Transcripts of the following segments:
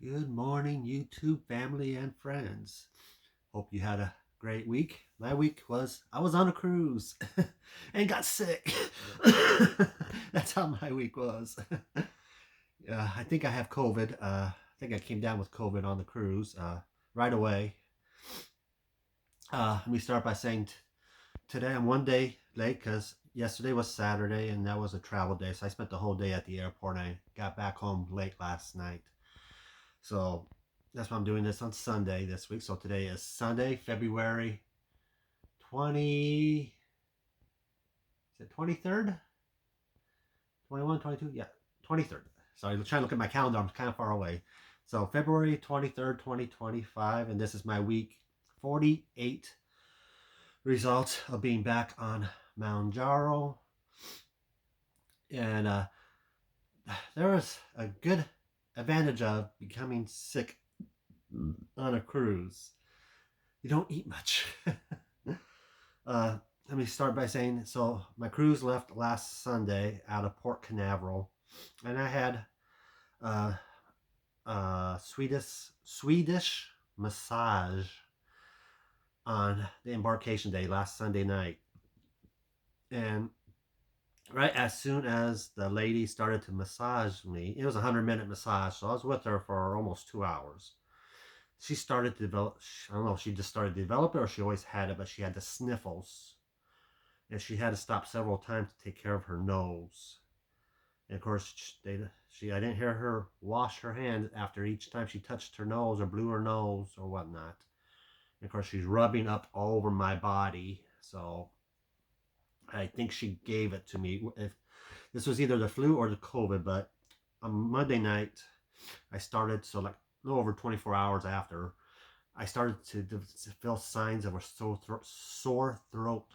Good morning, YouTube family and friends. Hope you had a great week. My week was I was on a cruise and got sick. That's how my week was. I think I have COVID. I think I came down with COVID on the cruise right away. Let me start by saying today I'm one day late because yesterday was Saturday and that was a travel day. So I spent the whole day at the airport and I got back home late last night. So that's why I'm doing this on Sunday this week. So today is Sunday, February 20, is it 23rd? 21, 22? Yeah, 23rd. Sorry, I'm trying to look at my calendar. I'm kind of far away. So February 23rd, 2025. And this is my week 48 result of being back on Mounjaro. And there was a good advantage of becoming sick on a cruise. You don't eat much. Let me start by saying, so my cruise left last Sunday out of Port Canaveral, and I had Swedish massage on the embarkation day last Sunday night. And right as soon as the lady started to massage me, it was a 100-minute massage, so I was with her for almost 2 hours. She started to develop, I don't know if she just started to develop it or she always had it, but she had the sniffles. And she had to stop several times to take care of her nose. And of course, I didn't hear her wash her hands after each time she touched her nose or blew her nose or whatnot. And of course, she's rubbing up all over my body. So I think she gave it to me. If this was either the flu or the COVID, but on Monday night, I started, so like a little over 24 hours after, I started to feel signs of a sore throat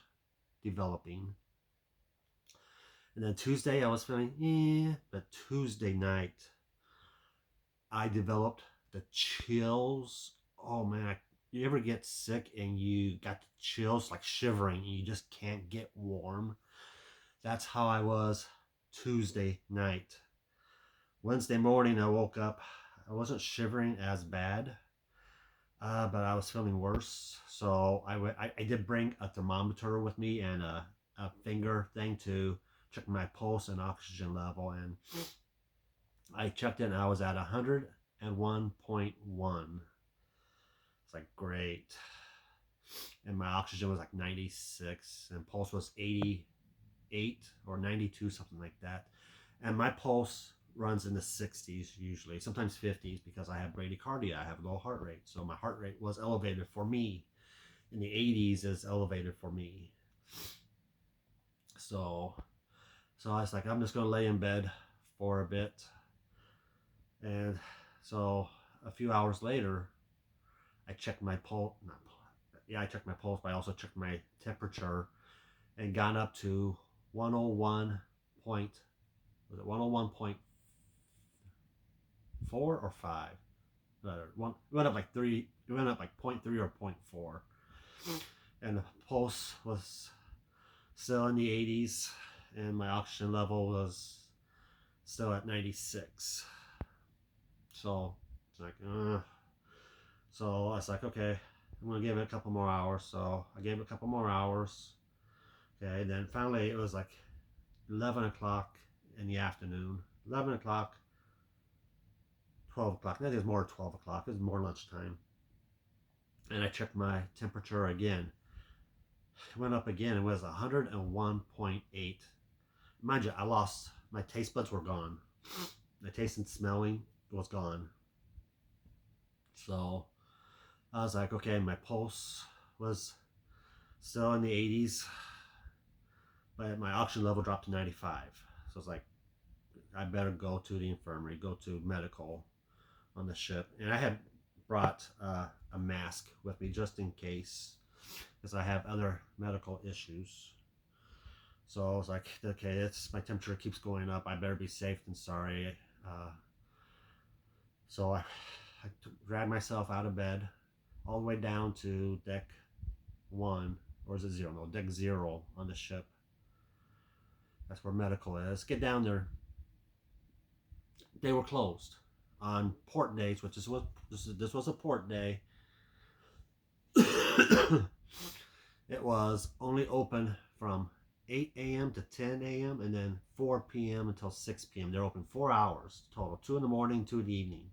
developing. And then Tuesday I was feeling, but Tuesday night I developed the chills. Oh man, you ever get sick and you got the chills like shivering and you just can't get warm? That's how I was Tuesday night. Wednesday morning I woke up. I wasn't shivering as bad, but I was feeling worse. So I did bring a thermometer with me and a finger thing to check my pulse and oxygen level. And I checked it and I was at 101.1. It's like great. And my oxygen was like 96 and pulse was 88 or 92, something like that. And my pulse runs in the 60s usually, sometimes 50s because I have bradycardia. I have low heart rate. So my heart rate was elevated for me. In the 80s is elevated for me. So I was like, I'm just going to lay in bed for a bit. And so a few hours later, I checked my pulse. I checked my pulse, but I also checked my temperature and got up to 101 point. Was it 101.4 or 5? It went up like 3. It went up like 0.3 or 0.4, and the pulse was still in the 80s, and my oxygen level was still at 96. So it's like, so I was like, okay, I'm gonna give it a couple more hours. So I gave it a couple more hours. Okay, then finally it was like 11 o'clock in the afternoon. 11 o'clock, 12 o'clock. I think it was more 12 o'clock. It was more lunchtime. And I checked my temperature again. It went up again. It was 101.8. Mind you, I lost, my taste buds were gone. My taste and smelling was gone. So I was like, okay, my pulse was still in the 80s, but my oxygen level dropped to 95. So it's like, I better go to the infirmary, go to medical on the ship. And I had brought a mask with me just in case, because I have other medical issues. So I was like, okay, my temperature keeps going up. I better be safe than sorry. So I dragged myself out of bed all the way down to deck 1, or is it 0? No, deck 0 on the ship. That's where medical is. Get down there. They were closed. on port days, which is what this was a port day. It was only open from 8 a.m. to 10 a.m. and then 4 p.m. until 6 p.m. They're open 4 hours total, 2 in the morning, 2 in the evening.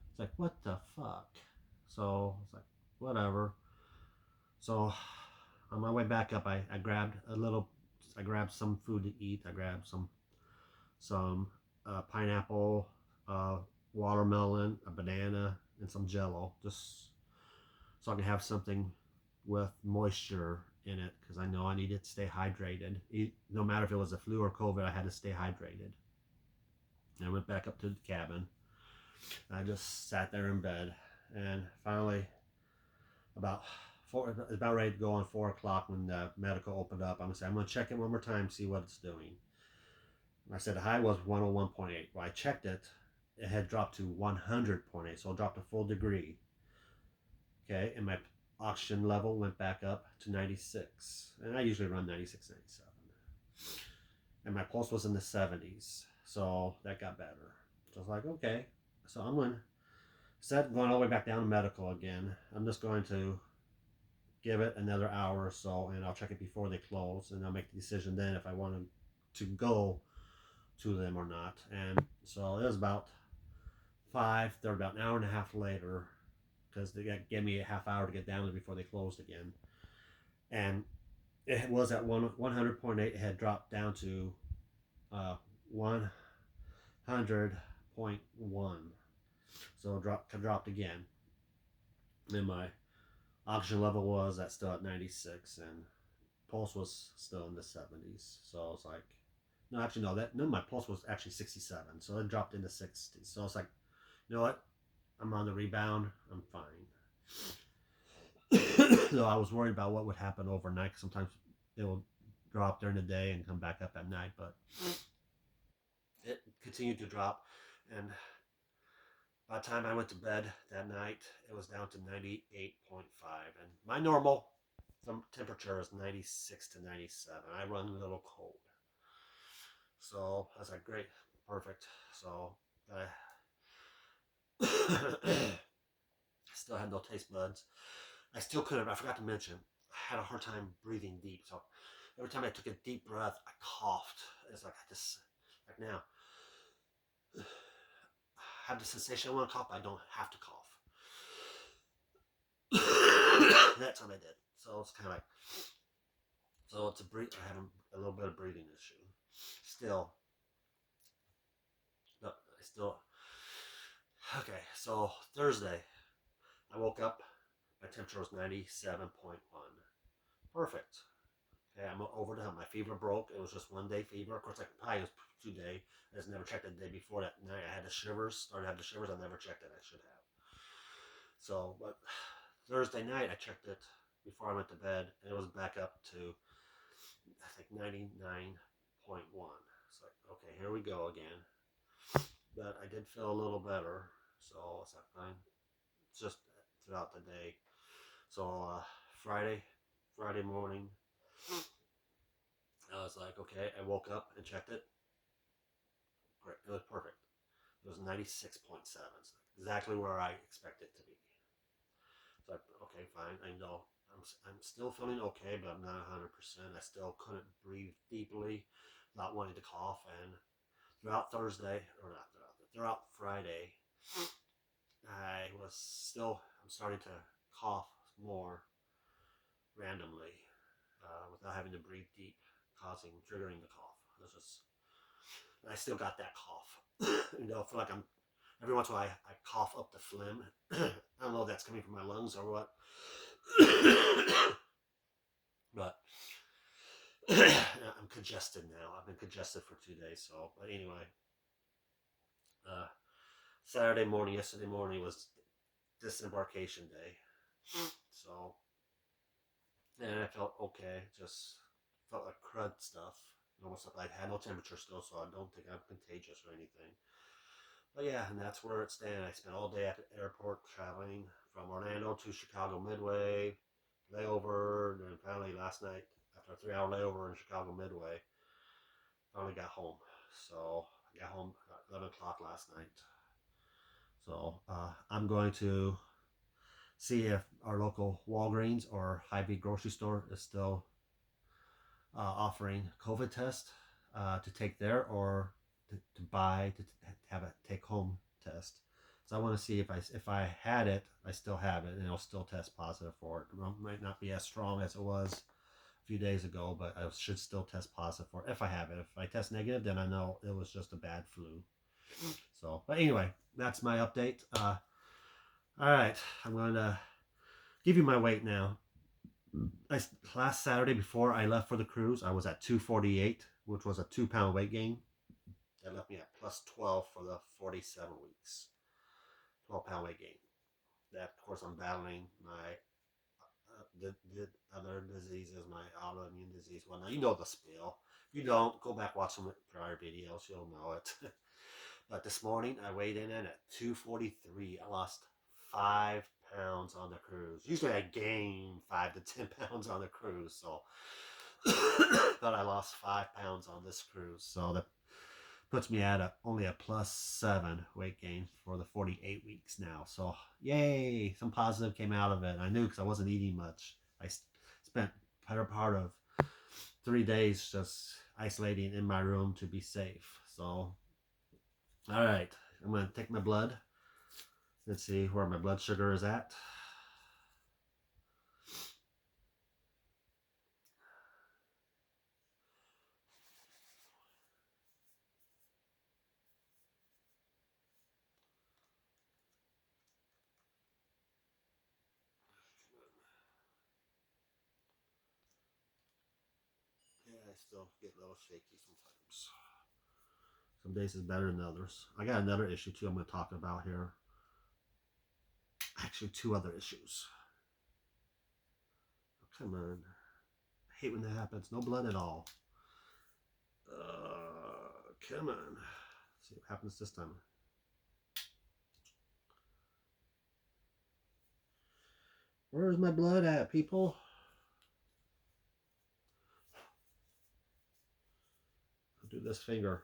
It's like, what the fuck? So it's like, whatever. So on my way back up, I grabbed a little, I grabbed some food to eat. I grabbed some pineapple, uh, watermelon, a banana, and some Jello, just so I can have something with moisture in it because I know I needed to stay hydrated. No matter if it was a flu or COVID, I had to stay hydrated. And I went back up to the cabin. I just sat there in bed, and finally, about about ready to go on 4 o'clock when the medical opened up. I'm gonna check it one more time, see what it's doing. I said the high was 101.8. Well, I checked it, it had dropped to 100.8, so it dropped a full degree. Okay, and my oxygen level went back up to 96, and I usually run 96, 97. And my pulse was in the 70s, so that got better. So I was like, okay, so I'm going, instead of going all the way back down to medical again, I'm just going to give it another hour or so, and I'll check it before they close, and I'll make the decision then if I want to go to them or not. And so it was about five. They're about an hour and a half later because they gave me a half hour to get down there before they closed again. And it was at 100.8. It had dropped down to 100.1. So it dropped again. And my oxygen level was at still at 96, and pulse was still in the 70s. So I was like, no, actually, no, my pulse was actually 67. So it dropped into 60s. So I was like, you know what? I'm on the rebound. I'm fine. So I was worried about what would happen overnight. Sometimes it will drop during the day and come back up at night, but it continued to drop. And by the time I went to bed that night, it was down to 98.5. And my normal temperature is 96 to 97. I run a little cold. So I was like, great, perfect. So I still had no taste buds. I still couldn't, I forgot to mention, I had a hard time breathing deep. So every time I took a deep breath, I coughed. It's like I just, like now, I have the sensation I want to cough, but I don't have to cough. That time I did. So it's kind of like, so it's I have a little bit of breathing issue. Still, no, I still, okay, so Thursday, I woke up, my temperature was 97.1. Perfect. Okay, I'm over the hump. My fever broke. It was just 1 day fever. Of course, I probably was 2 day. I just never checked the day before that night. I had the shivers. Started to have the shivers. I never checked it. I should have. So, but Thursday night I checked it before I went to bed, and it was back up to I think 99.1. It's like, okay, here we go again. But I did feel a little better, so it's like fine. It's just throughout the day. So Friday morning, I was like, okay. I woke up and checked it. Great, it was perfect. It was 96.7, so exactly where I expect it to be. So okay, fine. I know I'm still feeling okay, but I'm not 100%. I still couldn't breathe deeply, not wanting to cough. And throughout Thursday, or not throughout Friday, I'm starting to cough more randomly without having to breathe deep, triggering the cough. I still got that cough. I feel like I'm every once in a while I cough up the phlegm. I don't know if that's coming from my lungs or what. But I'm congested now. I've been congested for 2 days. So, but anyway, uh, yesterday morning was disembarkation day. So, and I felt okay. Just felt like crud stuff. Normal stuff. I had no temperature still, so I don't think I'm contagious or anything. But yeah, and that's where it stands. I spent all day at the airport traveling from Orlando to Chicago Midway, layover, and then finally last night, after a 3 hour layover in Chicago Midway, finally got home. So I got home at 11 o'clock last night. So I'm going to see if our local Walgreens or Hy-Vee grocery store is still offering COVID test to take there, or to buy to have a take home test. So I want to see if I had it, I still have it, and it'll still test positive for it. It might not be as strong as it was a few days ago, but I should still test positive for it if I have it. If I test negative, then I know it was just a bad flu. So, but anyway, that's my update. All right, I'm going to give you my weight now. Last Saturday before I left for the cruise, I was at 248, which was a 2 pound weight gain. That left me at plus 12 for the 47 weeks. 12 pound weight gain. That, of course, I'm battling my the other diseases, my autoimmune disease. Well, now you know the spiel. If you don't, go back watch some prior videos. You'll know it. But this morning I weighed in at 243. I lost 5 pounds on the cruise. Usually I gain 5 to 10 pounds on the cruise. So, but I lost 5 pounds on this cruise. So that puts me at only a +7 weight gain for the 48 weeks now. So yay, some positive came out of it. I knew because I wasn't eating much. I spent better part of 3 days just isolating in my room to be safe. So all right, I'm gonna take my blood. Let's see where my blood sugar is at. Yeah, I still get a little shaky sometimes. Some days is better than others. I got another issue too I'm going to talk about here. Actually, two other issues. Oh, come on. I hate when that happens. No blood at all. Come on. Let's see what happens this time. Where's my blood at, people? I'll do this finger.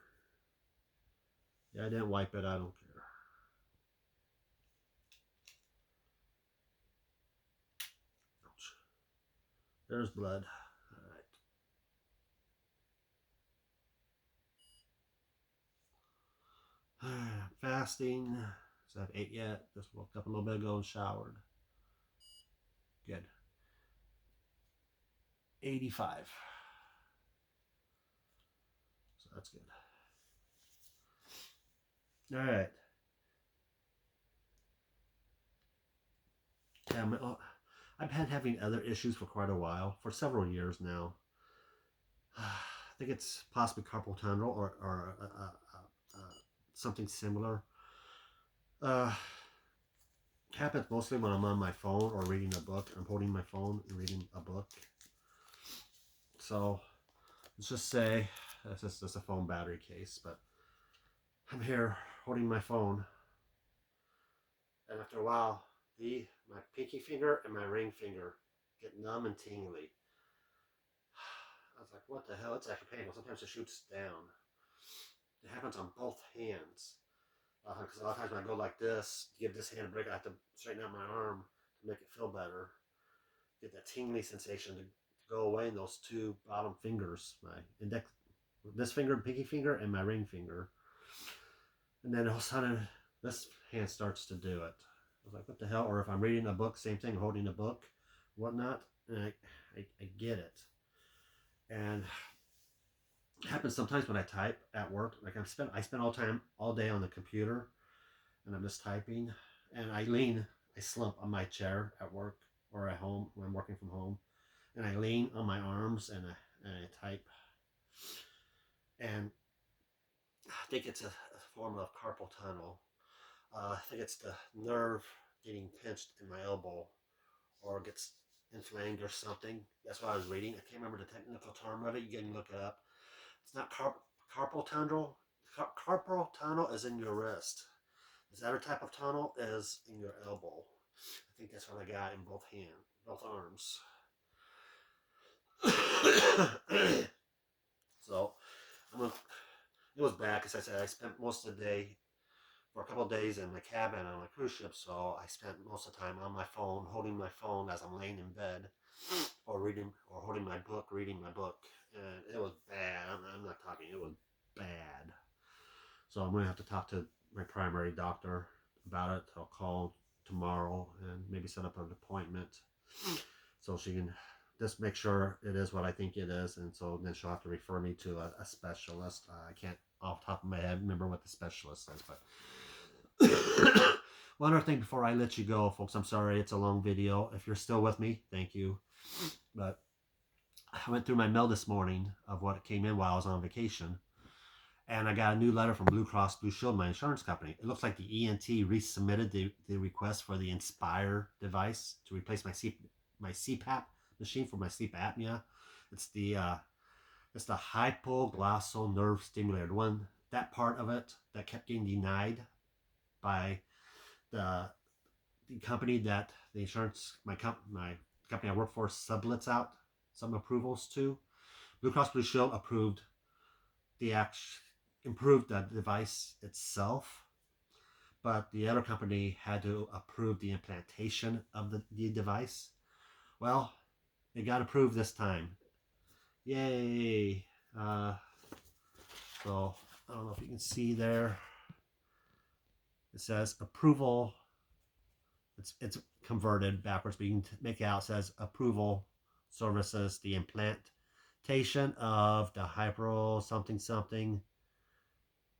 Yeah, I didn't wipe it. I don't care. Ouch. There's blood. All right. Fasting. So I haven't ate yet. Just woke up a little bit ago and showered. Good. 85. So that's good. All right. Yeah, I've been having other issues for quite a while, for several years now. I think it's possibly carpal tunnel or something similar. Uh, happens mostly when I'm on my phone or reading a book. I'm holding my phone and reading a book. So let's just say it's just a phone battery case, but I'm here holding my phone, and after a while, my pinky finger and my ring finger get numb and tingly. I was like, what the hell? It's actually painful. Sometimes it shoots down. It happens on both hands. Because a lot of times when I go like this, to give this hand a break, I have to straighten out my arm to make it feel better. Get that tingly sensation to go away in those two bottom fingers, my index, this finger, pinky finger, and my ring finger. And then all of a sudden, this hand starts to do it. I was like, what the hell? Or if I'm reading a book, same thing, holding a book, whatnot, and I get it. And it happens sometimes when I type at work. Like I spend all day on the computer, and I'm just typing, and I slump on my chair at work or at home when I'm working from home, and I lean on my arms and I type, and I think it's a form of carpal tunnel. I think it's the nerve getting pinched in my elbow, or gets inflamed or something. That's what I was reading. I can't remember the technical term of it. You can look it up. It's not carpal tunnel. Carpal tunnel is in your wrist. This other type of tunnel is in your elbow. I think that's what I got in both arms. So it was bad because I said I spent most of the day for a couple of days in the cabin on a cruise ship, so I spent most of the time on my phone, holding my phone as I'm laying in bed, or reading, or holding my book, reading my book, and it was bad. I'm not talking. It was bad. So I'm gonna have to talk to my primary doctor about it. I'll call tomorrow and maybe set up an appointment so she can just make sure it is what I think it is, and so then she'll have to refer me to a specialist. I can't off the top of my head remember what the specialist says, but one other thing before I let you go, folks. I'm sorry it's a long video. If you're still with me, thank you. But I went through my mail this morning of what came in while I was on vacation, and I got a new letter from Blue Cross Blue Shield, my insurance company. It looks like the ENT resubmitted the request for the Inspire device to replace my CPAP machine for my sleep apnea. It's the hypoglossal nerve stimulator. One, that part of it that kept getting denied by the company that the insurance my company I work for sublets out some approvals to. Blue Cross Blue Shield approved the improved the device itself, but the other company had to approve the implantation of the device. Well, it got approved this time. Yay! Uh, so I don't know if you can see there. It says approval. It's converted backwards, but you can make it out. It says approval services the implantation of the hyper something something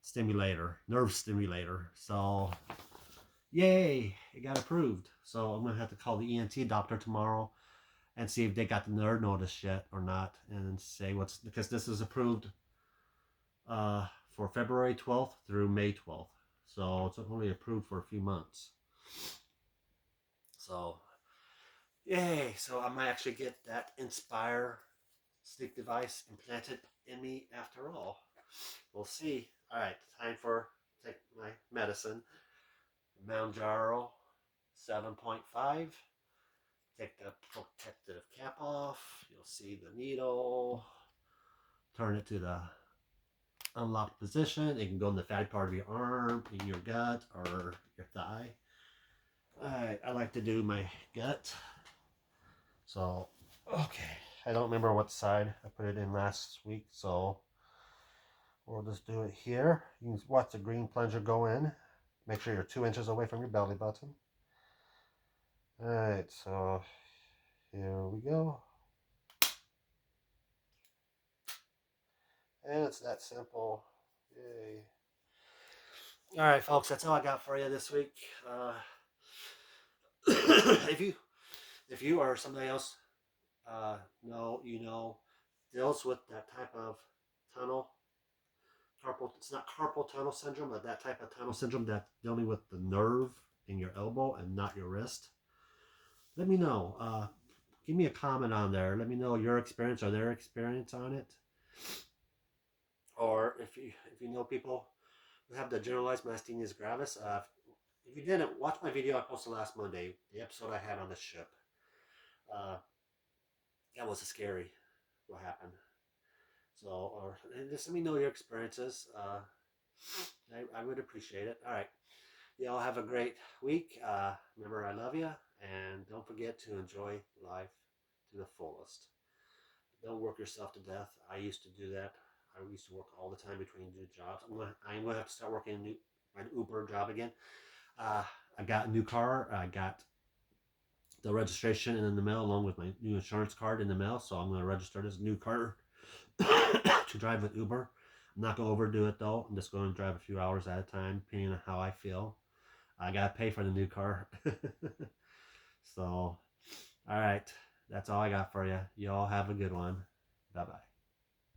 stimulator, nerve stimulator. So yay, it got approved. So I'm gonna have to call the ENT doctor tomorrow and see if they got the nerd notice yet or not, and say what's, because this is approved for February 12th through May 12th. So it's only approved for a few months. So yay! So I might actually get that Inspire sleep device implanted in me after all. We'll see. All right, time for take my medicine. Mounjaro 7.5. Take the protective cap off. You'll see the needle. Turn it to the unlocked position. It can go in the fatty part of your arm, in your gut, or your thigh. I like to do my gut. So, okay. I don't remember what side I put it in last week, so we'll just do it here. You can watch the green plunger go in. Make sure you're 2 inches away from your belly button. Alright, so here we go. And it's that simple. Yay. Alright, folks, that's all I got for you this week. If you or somebody else deals with that type of tunnel, it's not carpal tunnel syndrome, but that type of tunnel syndrome that's dealing with the nerve in your elbow and not your wrist, let me know. Give me a comment on there. Let me know your experience or their experience on it. Or if you know people who have the generalized myasthenia gravis, if you didn't watch my video I posted last Monday, the episode I had on the ship, that was scary. What happened? So, or just let me know your experiences. I would appreciate it. All right. Y'all have a great week. Remember, I love you. And don't forget to enjoy life to the fullest. Don't work yourself to death. I used to do that. I used to work all the time between two jobs. I'm going to have to start working my Uber job again. I got a new car. I got the registration in the mail along with my new insurance card in the mail. So I'm going to register this new car to drive with Uber. I'm not going to overdo it though. I'm just going to drive a few hours at a time, depending on how I feel. I got to pay for the new car. So, all right. That's all I got for you. Y'all have a good one. Bye-bye.